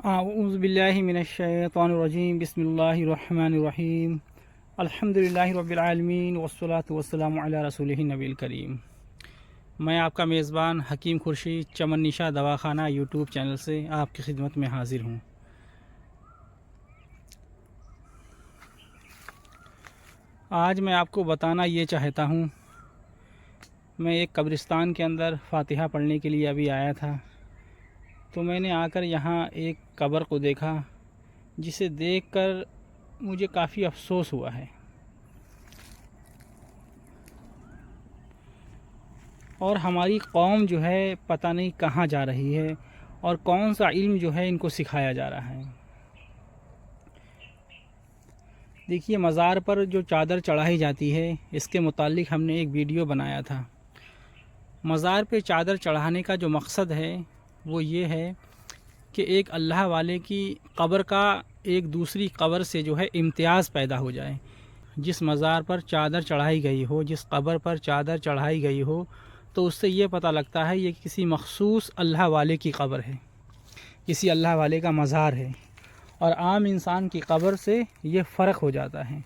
اعوذ باللہ من الشیطان الرجیم بسم اللہ الرحمن الرحیم الحمدللہ رب العالمین والصلاة والسلام علی رسولہ النبی الکریم۔ میں آپ کا میزبان حکیم خورشید چمن نشا دواخانہ یوٹیوب چینل سے آپ کی خدمت میں حاضر ہوں۔ آج میں آپ کو بتانا یہ چاہتا ہوں، میں ایک قبرستان کے اندر فاتحہ پڑھنے کے لیے ابھی آیا تھا، تو میں نے آ کر یہاں ایک قبر کو دیکھا جسے دیکھ کر مجھے کافی افسوس ہوا ہے، اور ہماری قوم جو ہے پتہ نہیں کہاں جا رہی ہے اور کون سا علم جو ہے ان کو سکھایا جا رہا ہے۔ دیکھیے، مزار پر جو چادر چڑھائی جاتی ہے اس کے متعلق ہم نے ایک ویڈیو بنایا تھا۔ مزار پہ چادر چڑھانے کا جو مقصد ہے وہ یہ ہے کہ ایک اللہ والے کی قبر کا ایک دوسری قبر سے جو ہے امتیاز پیدا ہو جائے۔ جس مزار پر چادر چڑھائی گئی ہو، جس قبر پر چادر چڑھائی گئی ہو، تو اس سے یہ پتہ لگتا ہے یہ کسی مخصوص اللہ والے کی قبر ہے، کسی اللہ والے کا مزار ہے، اور عام انسان کی قبر سے یہ فرق ہو جاتا ہے۔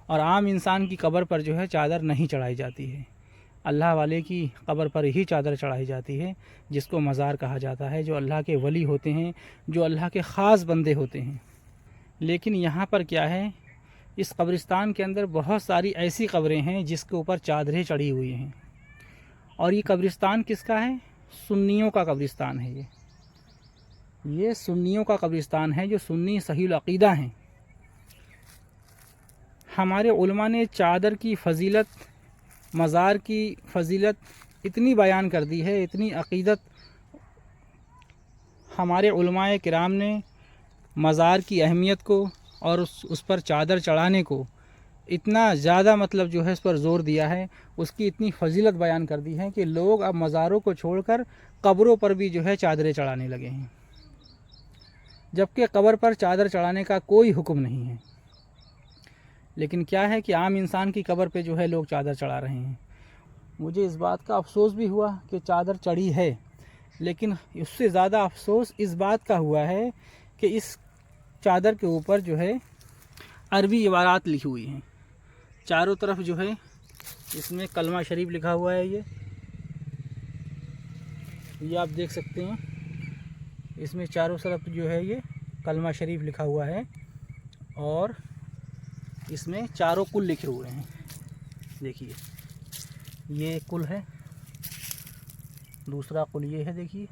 اور عام انسان کی قبر پر جو ہے چادر نہیں چڑھائی جاتی ہے، اللہ والے کی قبر پر ہی چادر چڑھائی جاتی ہے، جس کو مزار کہا جاتا ہے، جو اللہ کے ولی ہوتے ہیں، جو اللہ کے خاص بندے ہوتے ہیں۔ لیکن یہاں پر کیا ہے، اس قبرستان کے اندر بہت ساری ایسی قبریں ہیں جس کے اوپر چادریں چڑھی ہوئی ہیں، اور یہ قبرستان کس کا ہے؟ سنیوں کا قبرستان ہے۔ یہ سنیوں کا قبرستان ہے، جو سنی صحیح العقیدہ ہیں۔ ہمارے علماء نے چادر کی فضیلت، مزار کی فضیلت اتنی بیان کر دی ہے، اتنی عقیدت ہمارے علماء کرام نے مزار کی اہمیت کو اور اس پر چادر چڑھانے کو اتنا زیادہ جو ہے اس پر زور دیا ہے، اس کی اتنی فضیلت بیان کر دی ہے کہ لوگ اب مزاروں کو چھوڑ کر قبروں پر بھی جو ہے چادریں چڑھانے لگے ہیں، جبکہ قبر پر چادر چڑھانے کا کوئی حکم نہیں ہے۔ لیکن کیا ہے کہ عام انسان کی قبر پہ جو ہے لوگ چادر چڑھا رہے ہیں۔ مجھے اس بات کا افسوس بھی ہوا کہ چادر چڑھی ہے، لیکن اس سے زیادہ افسوس اس بات کا ہوا ہے کہ اس چادر کے اوپر جو ہے عربی عبارات لکھی ہوئی ہیں، چاروں طرف جو ہے اس میں کلمہ شریف لکھا ہوا ہے۔ یہ آپ دیکھ سکتے ہیں، اس میں چاروں طرف جو ہے یہ کلمہ شریف لکھا ہوا ہے، اور اس میں چاروں کل لکھے ہوئے ہیں۔ دیکھیے، یہ ایک کل ہے، دوسرا کل یہ ہے، دیکھیے،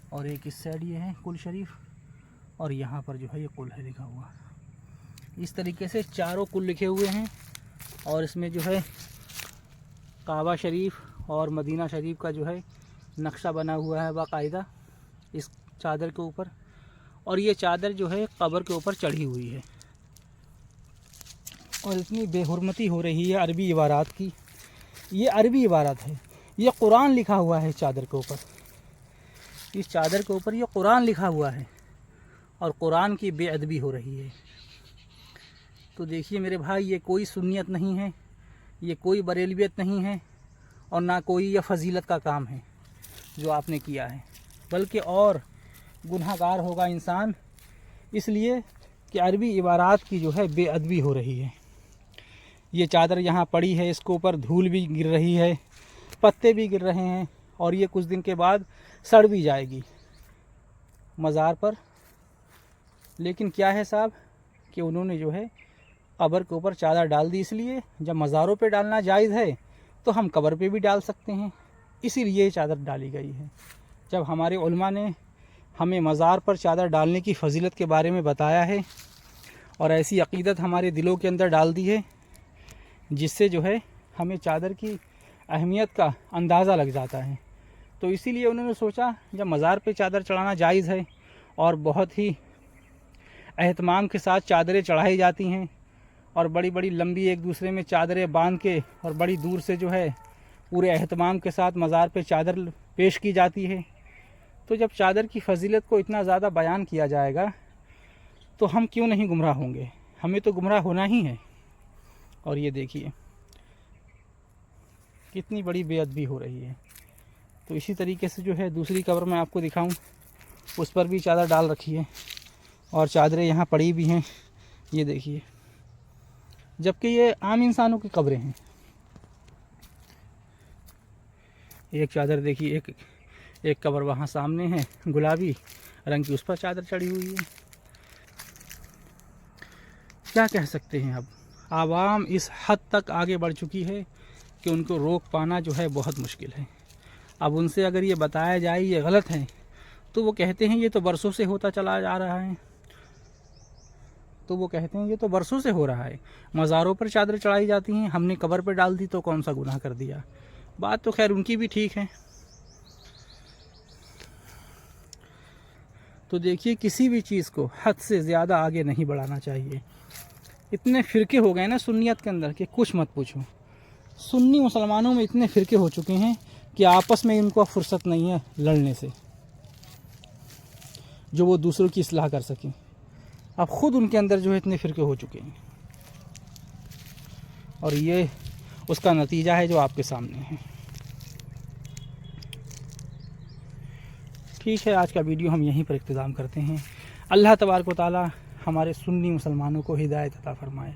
اور ایک اس سائڈ یہ ہے کل شریف، اور یہاں پر جو ہے یہ کل ہے لکھا ہوا۔ اس طریقے سے چاروں کل لکھے ہوئے ہیں، اور اس میں جو ہے کعبہ شریف اور مدینہ شریف کا جو ہے نقشہ بنا ہوا ہے باقاعدہ اس چادر کے اوپر، اور یہ چادر جو ہے قبر کے اوپر چڑھی ہوئی ہے، اور اتنی بے حرمتی ہو رہی ہے عربی عبارات کی۔ یہ عربی عبارت ہے، یہ قرآن لکھا ہوا ہے چادر کے اوپر، اس چادر کے اوپر یہ قرآن لکھا ہوا ہے، اور قرآن کی بے ادبی ہو رہی ہے۔ تو دیکھیے میرے بھائی، یہ کوئی سنیت نہیں ہے، یہ کوئی بریلویت نہیں ہے، اور نہ کوئی یہ فضیلت کا کام ہے جو آپ نے کیا ہے، بلکہ اور گناہ گار ہوگا انسان، اس لیے کہ عربی عبارات کی جو ہے بے ادبی ہو رہی ہے۔ یہ چادر یہاں پڑی ہے، اس کے اوپر دھول بھی گر رہی ہے، پتے بھی گر رہے ہیں، اور یہ کچھ دن کے بعد سڑ بھی جائے گی مزار پر۔ لیکن کیا ہے صاحب کہ انہوں نے جو ہے قبر کے اوپر چادر ڈال دی، اس لیے جب مزاروں پہ ڈالنا جائز ہے تو ہم قبر پہ بھی ڈال سکتے ہیں، اسی لیے یہ چادر ڈالی گئی ہے۔ جب ہمارے علماء نے ہمیں مزار پر چادر ڈالنے کی فضیلت کے بارے میں بتایا ہے، اور ایسی عقیدت ہمارے دلوں کے اندر ڈال دی ہے، جس سے جو ہے ہمیں چادر کی اہمیت کا اندازہ لگ جاتا ہے، تو اسی لیے انہوں نے سوچا جب مزار پہ چادر چڑھانا جائز ہے، اور بہت ہی اہتمام کے ساتھ چادریں چڑھائی جاتی ہیں، اور بڑی بڑی لمبی ایک دوسرے میں چادریں باندھ کے اور بڑی دور سے جو ہے پورے اہتمام کے ساتھ مزار پہ چادر پیش کی جاتی ہے، تو جب چادر کی فضیلت کو اتنا زیادہ بیان کیا جائے گا تو ہم کیوں نہیں گمراہ ہوں گے؟ ہمیں تو گمراہ ہونا ہی ہے۔ اور یہ دیکھیے کتنی بڑی بے ادبی ہو رہی ہے۔ تو اسی طریقے سے جو ہے دوسری قبر میں آپ کو دکھاؤں، اس پر بھی چادر ڈال رکھی ہے اور چادریں یہاں پڑی بھی ہیں، یہ دیکھیے، جبکہ یہ عام انسانوں کی قبریں ہیں۔ ایک چادر دیکھیے، ایک قبر وہاں سامنے ہے گلابی رنگ کی، اس پر چادر چڑھی ہوئی ہے۔ کیا کہہ سکتے ہیں؟ اب عوام اس حد تک آگے بڑھ چکی ہے کہ ان کو روک پانا جو ہے بہت مشکل ہے۔ اب ان سے اگر یہ بتایا جائے یہ غلط ہے تو وہ کہتے ہیں یہ تو برسوں سے ہوتا چلا جا رہا ہے، برسوں سے ہو رہا ہے، مزاروں پر چادر چڑھائی جاتی ہیں، ہم نے قبر پہ ڈال دی تو کون سا گناہ کر دیا؟ بات تو خیر ان کی بھی ٹھیک ہے۔ تو دیکھیے، کسی بھی چیز کو حد سے زیادہ آگے نہیں بڑھانا چاہیے۔ اتنے فرقے ہو گئے نا سنیت کے اندر کہ کچھ مت پوچھو۔ سنی مسلمانوں میں اتنے فرقے ہو چکے ہیں کہ آپس میں ان کو فرصت نہیں ہے لڑنے سے، جو وہ دوسروں کی اصلاح کر سکیں۔ اب خود ان کے اندر جو ہے اتنے فرقے ہو چکے ہیں، اور یہ اس کا نتیجہ ہے جو آپ کے سامنے ہے۔ ٹھیک ہے، آج کا ویڈیو ہم یہیں پر اختتام کرتے ہیں۔ اللہ تبارک و تعالی ہمارے سنی مسلمانوں کو ہدایت عطا فرمائے۔